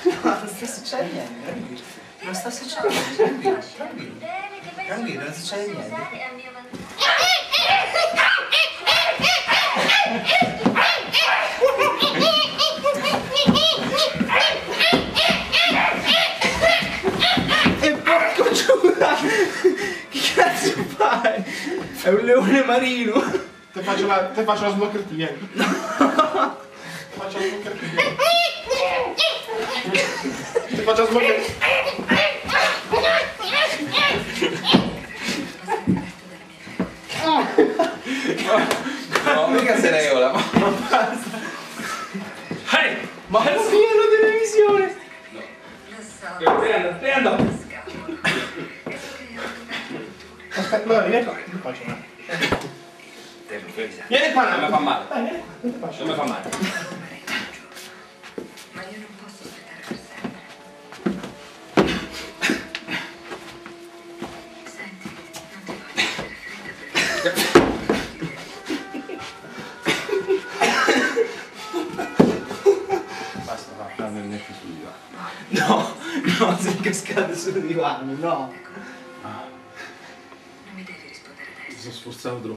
No, non sta succedendo niente, tranquillo. Non sta succedendo niente, tranquillo. Tranquillo, non succede niente. E porco Giuda! Che cazzo fai? È un leone marino! Te faccio la sbloccherti, vieni. Te faccio la sbloccherti, vieni. Te faccio la sbloccherti. No, mica se ne vola. Ma basta! Hey! Ma è pieno di televisione! Prendo! Aspetta, allora vieni qua, ti faccio una. Vieni qua, non mi fa male. Dai, vieni qua, ti faccio. Non mi fa male. Ma io non posso aspettare per sempre. Senti, non ti voglio mettere fretta per Basta, va. Non è più sul divano. No, no, sei cascato sul divano, no! non mi devi rispondere adesso. Mi sono sforzato troppo.